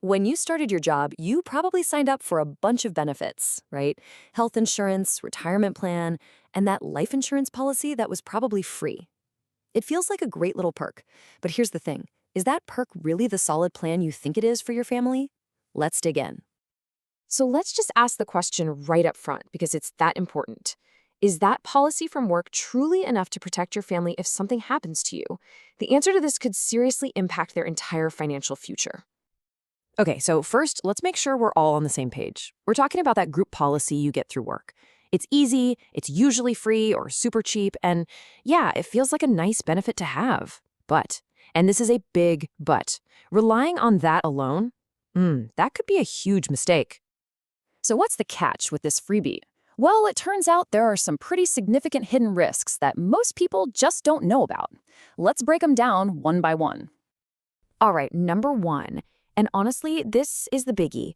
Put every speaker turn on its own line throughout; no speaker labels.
When you started your job, you probably signed up for a bunch of benefits, right? Health insurance, retirement plan, and that life insurance policy that was probably free. It feels like a great little perk. But here's the thing. Is that perk really the solid plan you think it is for your family? Let's dig in.
So let's just ask the question right up front because it's that important. Is that policy from work truly enough to protect your family if something happens to you? The answer to this could seriously impact their entire financial future.
Okay, so first, let's make sure we're all on the same page. We're talking about that group policy you get through work. It's easy, it's usually free or super cheap, and yeah, it feels like a nice benefit to have. But, and this is a big but, relying on that alone, that could be a huge mistake.
So what's the catch with this freebie? Well, it turns out there are some pretty significant hidden risks that most people just don't know about. Let's break them down one by one.
All right, number one, and honestly, this is the biggie.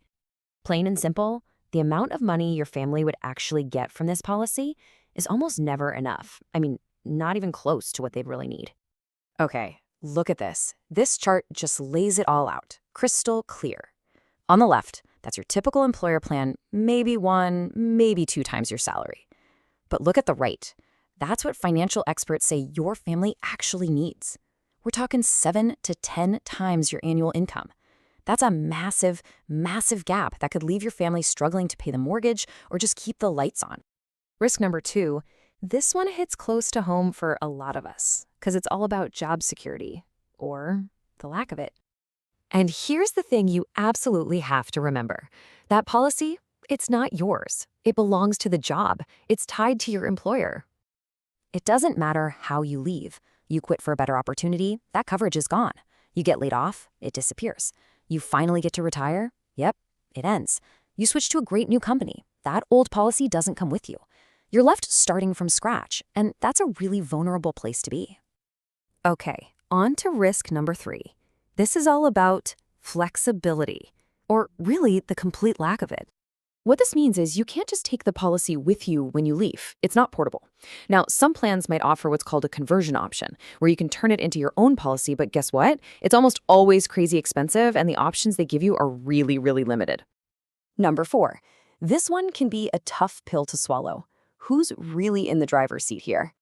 Plain and simple, the amount of money your family would actually get from this policy is almost never enough. I mean, not even close to what they'd really need. Okay, look at this. This chart just lays it all out, crystal clear. On the left, that's your typical employer plan, maybe 1, maybe 2 times your salary. But look at the right. That's what financial experts say your family actually needs. We're talking 7 to 10 times your annual income. That's a massive, massive gap that could leave your family struggling to pay the mortgage or just keep the lights on. Risk number 2, this one hits close to home for a lot of us because it's all about job security, or the lack of it. And here's the thing you absolutely have to remember. That policy, it's not yours. It belongs to the job. It's tied to your employer. It doesn't matter how you leave. You quit for a better opportunity, that coverage is gone. You get laid off, it disappears. You finally get to retire, yep, it ends. You switch to a great new company, that old policy doesn't come with you. You're left starting from scratch, and that's a really vulnerable place to be. Okay, on to risk number 3. This is all about flexibility, or really the complete lack of it. What this means is you can't just take the policy with you when you leave. It's not portable. Now, some plans might offer what's called a conversion option, where you can turn it into your own policy, but guess what? It's almost always crazy expensive, and the options they give you are really, really limited. Number 4, this one can be a tough pill to swallow. Who's really in the driver's seat here?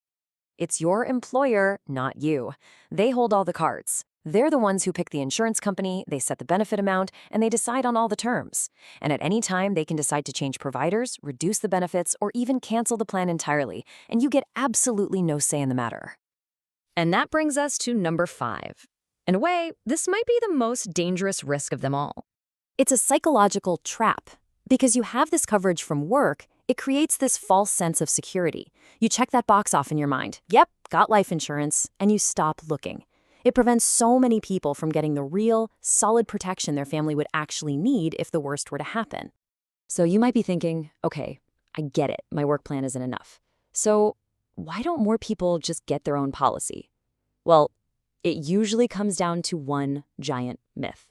It's your employer, not you. They hold all the cards. They're the ones who pick the insurance company, they set the benefit amount, and they decide on all the terms. And at any time, they can decide to change providers, reduce the benefits, or even cancel the plan entirely, and you get absolutely no say in the matter. And that brings us to number 5. In a way, this might be the most dangerous risk of them all. It's a psychological trap. Because you have this coverage from work, it creates this false sense of security. You check that box off in your mind. Yep, got life insurance, and you stop looking. It prevents so many people from getting the real, solid protection their family would actually need if the worst were to happen. So you might be thinking, okay, I get it, my work plan isn't enough. So why don't more people just get their own policy? Well, it usually comes down to one giant myth.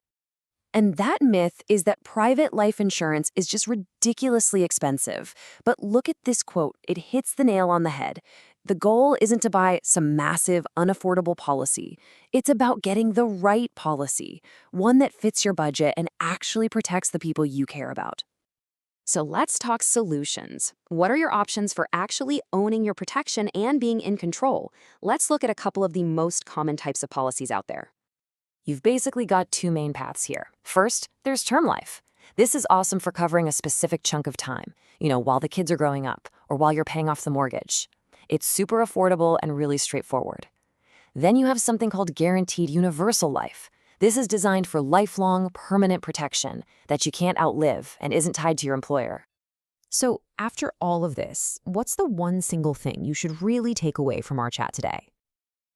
And that myth is that private life insurance is just ridiculously expensive. But look at this quote, it hits the nail on the head. The goal isn't to buy some massive, unaffordable policy. It's about getting the right policy, one that fits your budget and actually protects the people you care about. So let's talk solutions. What are your options for actually owning your protection and being in control? Let's look at a couple of the most common types of policies out there. You've basically got 2 main paths here. First, there's term life. This is awesome for covering a specific chunk of time, while the kids are growing up or while you're paying off the mortgage. It's super affordable and really straightforward. Then you have something called guaranteed universal life. This is designed for lifelong, permanent protection that you can't outlive and isn't tied to your employer. So after all of this, what's the one single thing you should really take away from our chat today?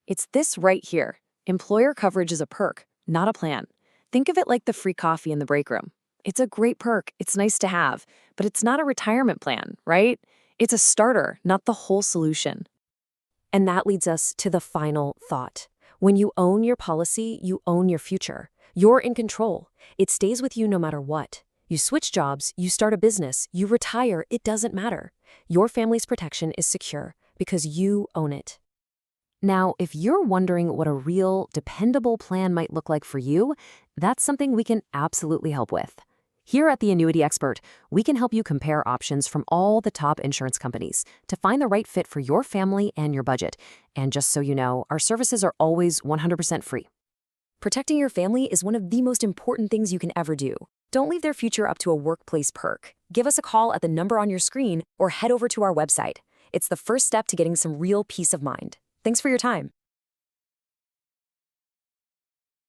It's this right here. Employer coverage is a perk, not a plan. Think of it like the free coffee in the break room. It's a great perk, it's nice to have, but it's not a retirement plan, right? It's a starter, not the whole solution. And that leads us to the final thought. When you own your policy, you own your future. You're in control. It stays with you no matter what. You switch jobs, you start a business, you retire, it doesn't matter. Your family's protection is secure because you own it. Now, if you're wondering what a real, dependable plan might look like for you, that's something we can absolutely help with. Here at The Annuity Expert, we can help you compare options from all the top insurance companies to find the right fit for your family and your budget. And just so you know, our services are always 100% free. Protecting your family is one of the most important things you can ever do. Don't leave their future up to a workplace perk. Give us a call at the number on your screen or head over to our website. It's the first step to getting some real peace of mind. Thanks for your time.